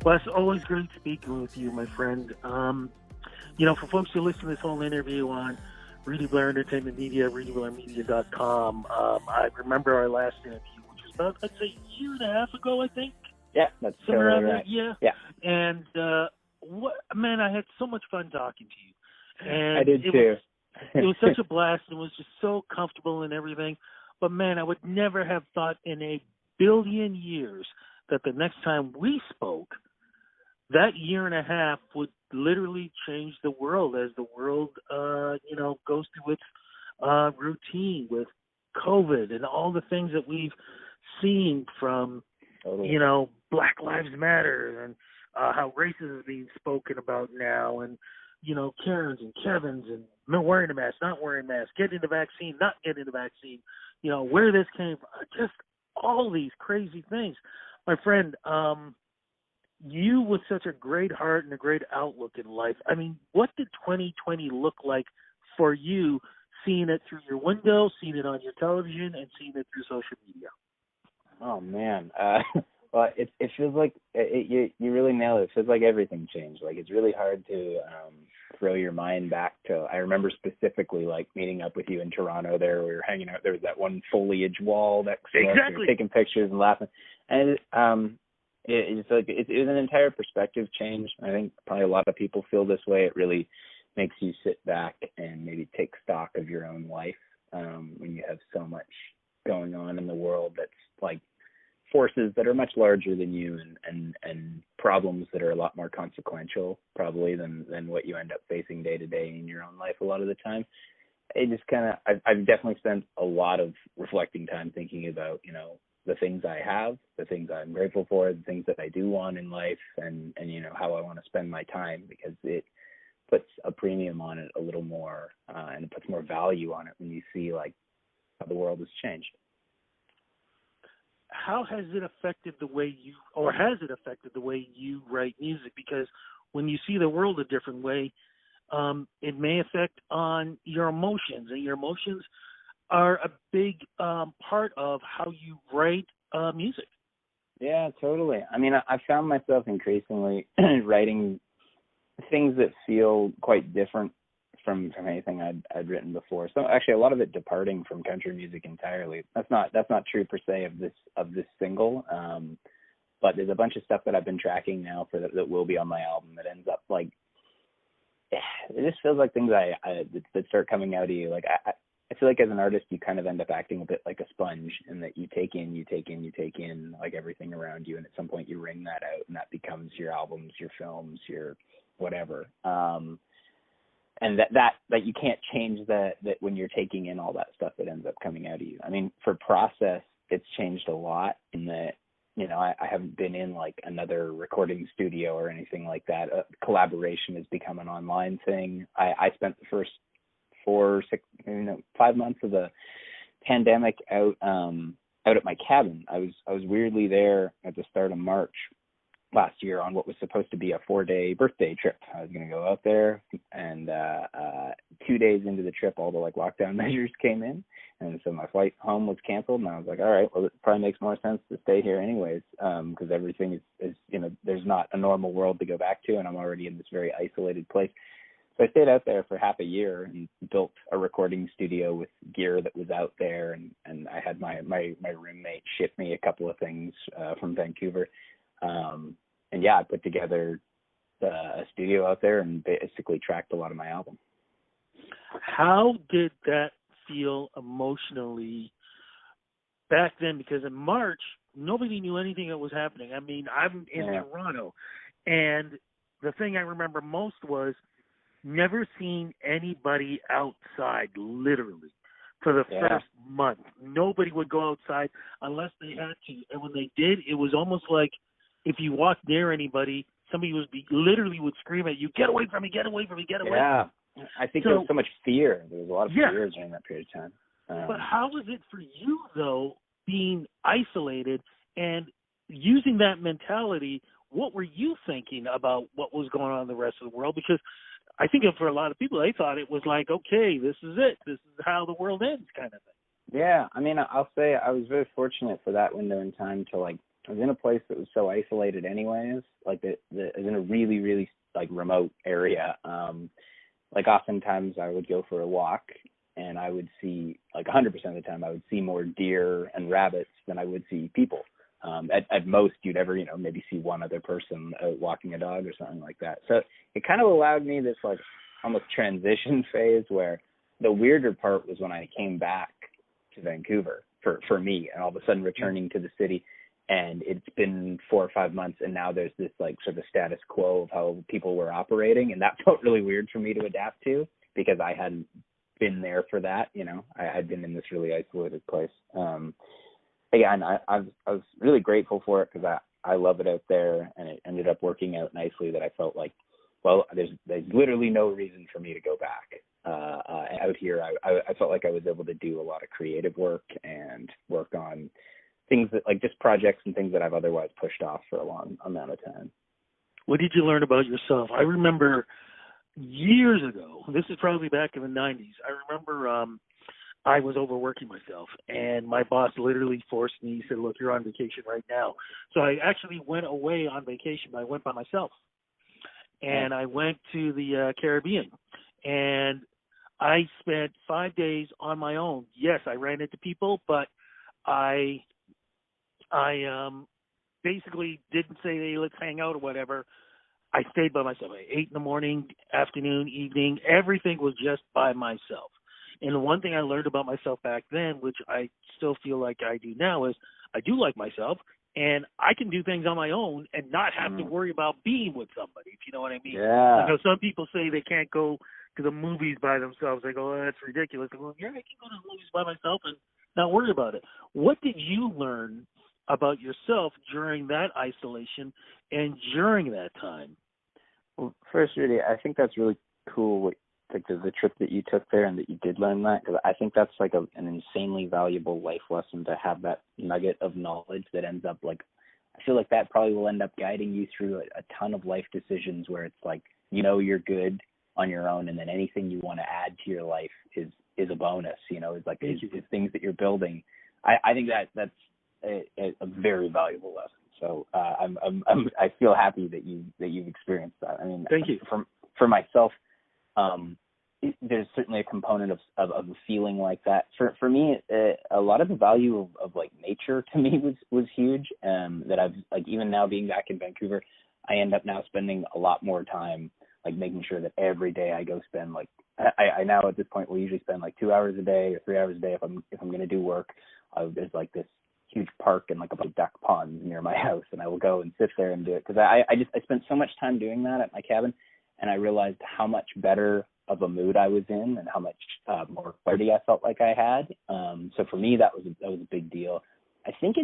Well, it's always great speaking with you, my friend. For folks who listen to this whole interview on Rudy Blair Entertainment Media, RudyBlairMedia.com, I remember our last interview, which was about, I'd say, a year and a half ago, I think. Yeah, that's somewhere totally around right. there. Yeah. And, man, I had so much fun talking to you. And I did too. It was such a blast. It was just so comfortable and everything. But, man, I would never have thought in a billion years that the next time we spoke, that year and a half would literally change the world as the world, goes through its routine with COVID and all the things that we've seen from, Totally. Black Lives Matter and how racism is being spoken about now and, Karens and Kevins and wearing a mask, not wearing a mask, getting the vaccine, not getting the vaccine, where this came from, just all these crazy things. My friend, you with such a great heart and a great outlook in life, I mean, what did 2020 look like for you, seeing it through your window, seeing it on your television, and seeing it through social media? Oh, man. Well, it feels like you really nailed it. It feels like everything changed. Like, it's really hard to throw your mind back to, I remember specifically, like, meeting up with you in Toronto there. We were hanging out. There was that one foliage wall that we were taking pictures and laughing. And it's like it was an entire perspective change. I think probably a lot of people feel this way. It really makes you sit back and maybe take stock of your own life when you have so much going on in the world that's like forces that are much larger than you and problems that are a lot more consequential probably than what you end up facing day to day in your own life a lot of the time. It just kind of, I've definitely spent a lot of reflecting time thinking about, the things I have, the things I'm grateful for, the things that I do want in life and how I want to spend my time, because it puts a premium on it a little more and it puts more value on it when you see like how the world has changed. How has it affected the way you write music? Because when you see the world a different way, it may affect on your emotions, and your emotions are a big part of how you write music. Yeah, totally. I mean, I found myself increasingly writing things that feel quite different from anything I'd written before. So actually, a lot of it departing from country music entirely. That's not true per se of this single. But there's a bunch of stuff that I've been tracking now that will be on my album that ends up like, it just feels like things that start coming out of you. Like I feel like as an artist, you kind of end up acting a bit like a sponge, in that you take in like everything around you, and at some point you wring that out, and that becomes your albums, your films, your whatever. And that you can't change that when you're taking in all that stuff that ends up coming out of you. I mean, for process, it's changed a lot in that, I haven't been in like another recording studio or anything like that. Collaboration has become an online thing. I spent the first 5 months of the pandemic out at my cabin. I was weirdly there at the start of March last year on what was supposed to be a 4-day birthday trip. I was going to go out there, and 2 days into the trip, all the like lockdown measures came in, and so my flight home was canceled. And I was like, all right, well, it probably makes more sense to stay here anyways, because everything is there's not a normal world to go back to, and I'm already in this very isolated place. So I stayed out there for half a year and built a recording studio with gear that was out there, and I had my roommate ship me a couple of things from Vancouver. And yeah, I put together a studio out there and basically tracked a lot of my album. How did that feel emotionally back then? Because in March, nobody knew anything that was happening. I mean, I'm in Toronto, and the thing I remember most was never seeing anybody outside, literally, for the first month. Nobody would go outside unless they had to. And when they did, it was almost like if you walked near anybody, somebody literally would scream at you, get away from me, get away from me, get away from me. I think there was so much fear. There was a lot of fear during that period of time. But how was it for you, though, being isolated and using that mentality? What were you thinking about what was going on in the rest of the world? Because I think for a lot of people, they thought it was like, okay, this is it. This is how the world ends kind of thing. Yeah, I mean, I'll say I was very fortunate for that window in time to like I was in a place that was so isolated anyways, like I was in a really, really like remote area. Like oftentimes I would go for a walk and I would see, like 100% of the time, I would see more deer and rabbits than I would see people. At most, you'd ever, maybe see one other person out walking a dog or something like that. So it kind of allowed me this like almost transition phase where the weirder part was when I came back to Vancouver for me, and all of a sudden returning to the city. And it's been 4 or 5 months, and now there's this like sort of status quo of how people were operating, and that felt really weird for me to adapt to because I hadn't been there for that. I had been in this really isolated place. Again, I was really grateful for it because I love it out there, and it ended up working out nicely. That I felt like, well, there's literally no reason for me to go back. Out here, I felt like I was able to do a lot of creative work and work on things that like just projects and things that I've otherwise pushed off for a long amount of time. What did you learn about yourself? I remember years ago, this is probably back in the 90s, I remember I was overworking myself, and my boss literally forced me, he said, look, you're on vacation right now. So I actually went away on vacation, but I went by myself. And I went to the Caribbean, and I spent 5 days on my own. Yes, I ran into people, but I basically didn't say, hey, let's hang out or whatever. I stayed by myself. I ate in the morning, afternoon, evening. Everything was just by myself. And the one thing I learned about myself back then, which I still feel like I do now, is I do like myself, and I can do things on my own and not have to worry about being with somebody, if you know what I mean. Yeah. I know some people say they can't go to the movies by themselves. They go, oh, that's ridiculous. I go, yeah, I can go to the movies by myself and not worry about it. What did you learn about yourself during that isolation and during that time? Well, first, Rudy, I think that's really cool, like the trip that you took there and that you did learn that, because I think that's like an insanely valuable life lesson to have that nugget of knowledge that ends up like, I feel like that probably will end up guiding you through a ton of life decisions where it's like, you're good on your own, and then anything you want to add to your life is a bonus, is like is things that you're building. I think that's a very valuable lesson. So I feel happy that you've experienced that. I mean, thank you. For myself, there's certainly a component of a feeling like that. For me, a lot of the value of like nature to me was huge. That I've like, even now being back in Vancouver, I end up now spending a lot more time like making sure that every day I go spend like I now at this point will usually spend like 2 hours a day or 3 hours a day if I'm going to do work. There's like this huge park and like a bunch of duck ponds near my house, and I will go and sit there and do it because I spent so much time doing that at my cabin, and I realized how much better of a mood I was in and how much more clarity I felt like I had. So for me, that was a big deal. I think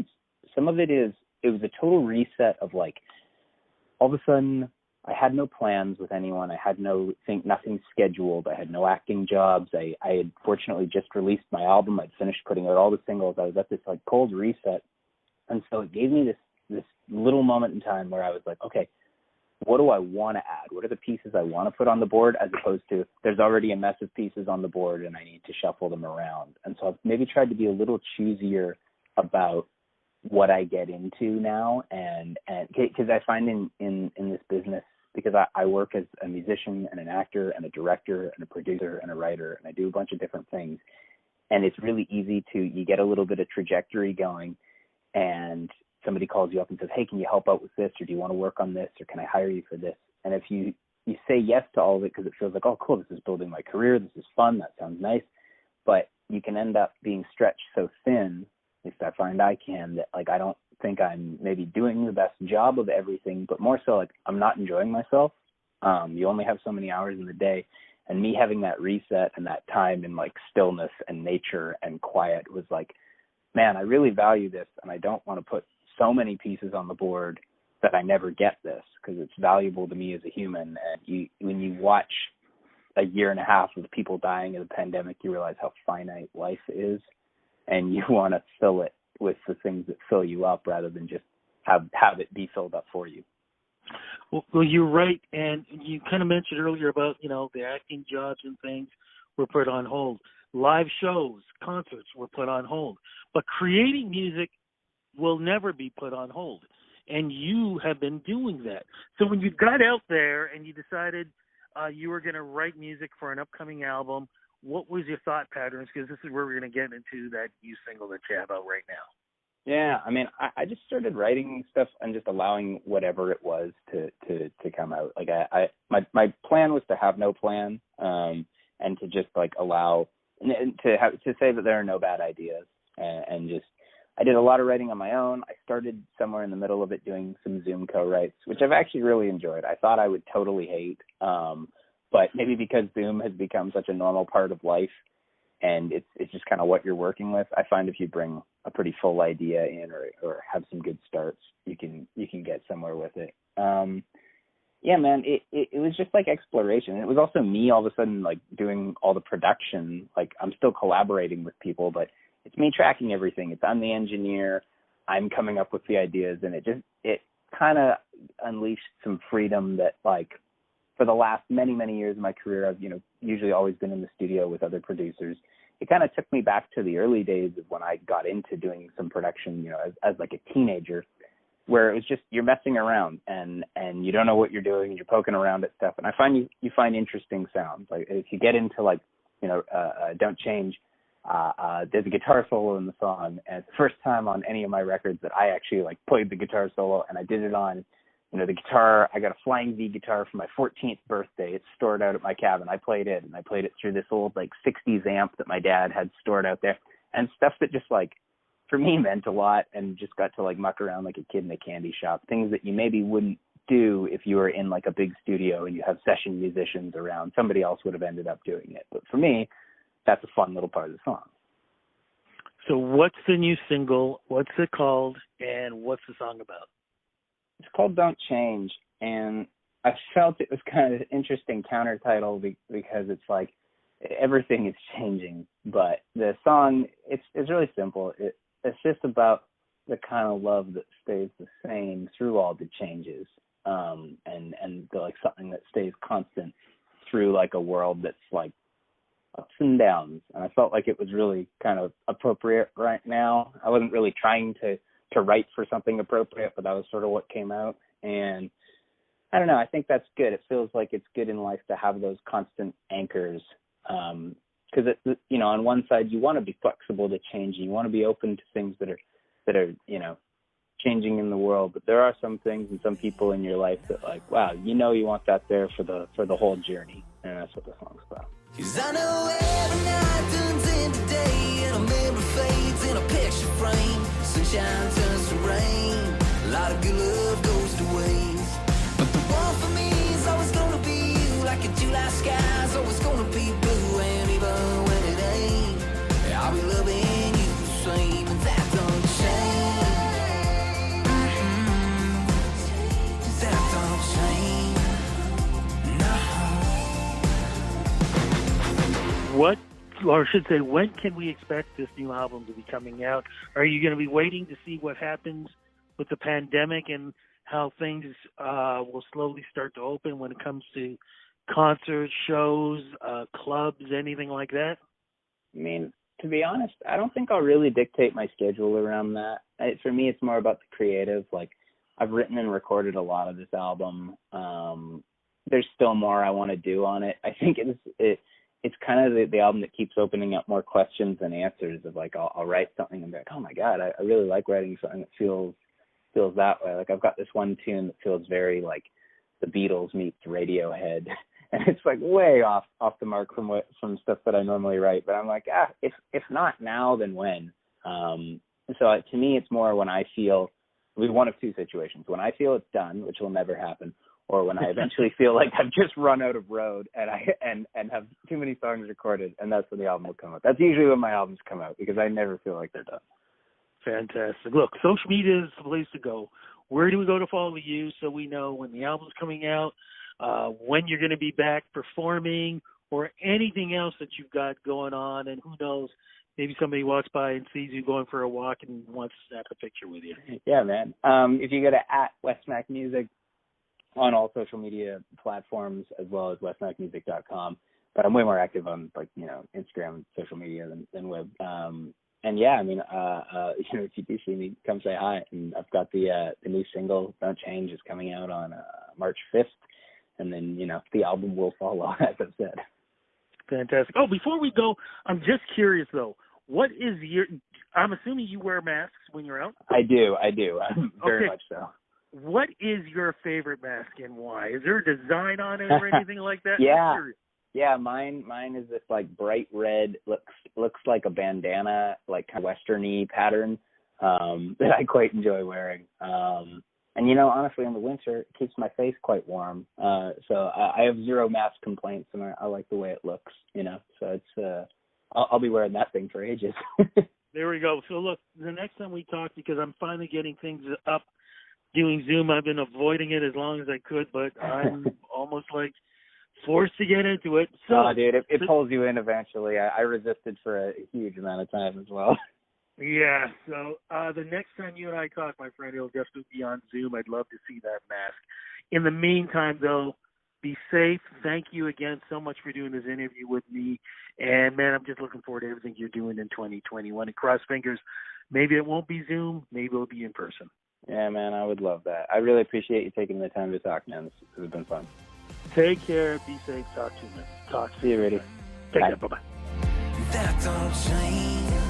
some of it was a total reset of like, all of a sudden I had no plans with anyone. I had nothing scheduled. I had no acting jobs. I had fortunately just released my album. I'd finished putting out all the singles. I was at this like cold reset. And so it gave me this little moment in time where I was like, okay, what do I want to add? What are the pieces I want to put on the board, as opposed to there's already a mess of pieces on the board and I need to shuffle them around. And so I've maybe tried to be a little choosier about what I get into now. And because I find in this business, because I work as a musician and an actor and a director and a producer and a writer, and I do a bunch of different things. And it's really easy you get a little bit of trajectory going, and somebody calls you up and says, hey, can you help out with this? Or do you want to work on this? Or can I hire you for this? And if you say yes to all of it because it feels like, oh, cool, this is building my career. This is fun. That sounds nice. But you can end up being stretched so thin, at least I find I can, that like I don't think I'm maybe doing the best job of everything, but more so like I'm not enjoying myself. You only have so many hours in the day. And me having that reset and that time in like stillness and nature and quiet was like, man, I really value this, and I don't want to put so many pieces on the board that I never get this, because it's valuable to me as a human. And when you watch a year and a half of people dying of the pandemic, you realize how finite life is, and you want to fill it with the things that fill you up rather than just have it be filled up for you. Well, you're right. And you kind of mentioned earlier about, the acting jobs and things were put on hold. Live shows, concerts were put on hold. But creating music will never be put on hold. And you have been doing that. So when you got out there and you decided you were going to write music for an upcoming album, what was your thought patterns? Because this is where we're going to get into that new single that you have out right now. Yeah, I mean, I just started writing stuff and just allowing whatever it was to come out. Like my plan was to have no plan, and to just like allow to say that there are no bad ideas, and just I did a lot of writing on my own. I started somewhere in the middle of it doing some Zoom co-writes, which I've actually really enjoyed. I thought I would totally hate, but maybe because Zoom has become such a normal part of life, and it's just kind of what you're working with. I find if you bring a pretty full idea in or have some good starts, you can get somewhere with it. Yeah, man, it was just like exploration. It was also me all of a sudden like doing all the production. Like I'm still collaborating with people, but it's me tracking everything. I'm the engineer. I'm coming up with the ideas, and it kind of unleashed some freedom that like for the last many, many years of my career, I've, usually always been in the studio with other producers. It kind of took me back to the early days of when I got into doing some production, as like a teenager, where it was just you're messing around and you don't know what you're doing and you're poking around at stuff. And I find you find interesting sounds. Like if you get into like, Don't Change, there's a guitar solo in the song, and it's the first time on any of my records that I actually like played the guitar solo, and I did it on the guitar. I got a Flying V guitar for my 14th birthday. It's stored out at my cabin. I played it, and I played it through this old like 60s amp that my dad had stored out there, and stuff that just like for me meant a lot, and just got to like muck around like a kid in a candy shop. Things that you maybe wouldn't do if you were in like a big studio and you have session musicians around. Somebody else would have ended up doing it, but for me, that's a fun little part of the song. So what's the new single? What's it called? And what's the song about? It's called Don't Change, and I felt it was kind of an interesting counter title because it's like everything is changing, but the song, it's really simple. It's just about the kind of love that stays the same through all the changes, and like something that stays constant through like a world that's like ups and downs. And I felt like it was really kind of appropriate right now. I wasn't really trying to write for something appropriate, but that was sort of what came out. And I don't know, I think that's good. It feels like it's good in life to have those constant anchors. Because on one side you want to be flexible to change, and you want to be open to things that are changing in the world. But there are some things and some people in your life that like, wow, you want that there for the whole journey, and that's what the song's about. 'Cause I know every night turns into day, and a memory fades in a picture frame. Sunshine turns to rain, a lot of good love goes to waste. But the one for me is always gonna be you, like a July sky's always gonna be blue. And even when it ain't, I'll be loving you the same, and that don't change. That don't change. What, or I should say, when can we expect this new album to be coming out? Are you going to be waiting to see what happens with the pandemic and how things will slowly start to open when it comes to concerts, shows, clubs, anything like that? I mean, to be honest, I don't think I'll really dictate my schedule around that. For me, it's more about the creative. Like, I've written and recorded a lot of this album. There's still more I want to do on it. I think it's kind of the album that keeps opening up more questions than answers. Of like, I'll write something and be like, oh my God, I really like writing something that feels that way. Like, I've got this one tune that feels very like the Beatles meets Radiohead, and it's like way off the mark from stuff that I normally write. But I'm like, if not now, then when? So to me, it's more when I feel, one of two situations: when I feel it's done, which will never happen, or when I eventually feel like I've just run out of road and have too many songs recorded, and that's when the album will come out. That's usually when my albums come out, because I never feel like they're done. Fantastic. Look, social media is the place to go. Where do we go to follow you so we know when the album's coming out, when you're going to be back performing, or anything else that you've got going on? And who knows, maybe somebody walks by and sees you going for a walk and wants to snap a picture with you. Yeah, man. If you go to @Wes Mack Music on all social media platforms, as well as wesmackmusic.com. But I'm way more active on Instagram, social media than web. yeah, I mean, if you do see me, come say hi. And I've got the new single, Don't Change, is coming out on March 5th. And then, the album will follow, as I've said. Fantastic. Oh, before we go, I'm just curious, though. What is I'm assuming you wear masks when you're out? I do. Very much so. What is your favorite mask and why? Is there a design on it or anything like that? Yeah, mine is this like bright red, looks like a bandana, like kind of westerny pattern that I quite enjoy wearing. And honestly, in the winter, it keeps my face quite warm. So I have zero mask complaints, and I like the way it looks. So it's I'll be wearing that thing for ages. There we go. So look, the next time we talk, because I'm finally getting things up doing Zoom, I've been avoiding it as long as I could, but I'm almost like forced to get into it. So, dude, it pulls you in eventually. I resisted for a huge amount of time as well. Yeah, so the next time you and I talk, my friend, it'll definitely be on Zoom. I'd love to see that mask. In the meantime, though, be safe. Thank you again so much for doing this interview with me. And, man, I'm just looking forward to everything you're doing in 2021. And cross fingers, maybe it won't be Zoom, maybe it'll be in person. Yeah, man, I would love that. I really appreciate you taking the time to talk, man. This has been fun. Take care. Be safe. Talk to you, man. See you, Rudy. Take care. Bye-bye. That don't change.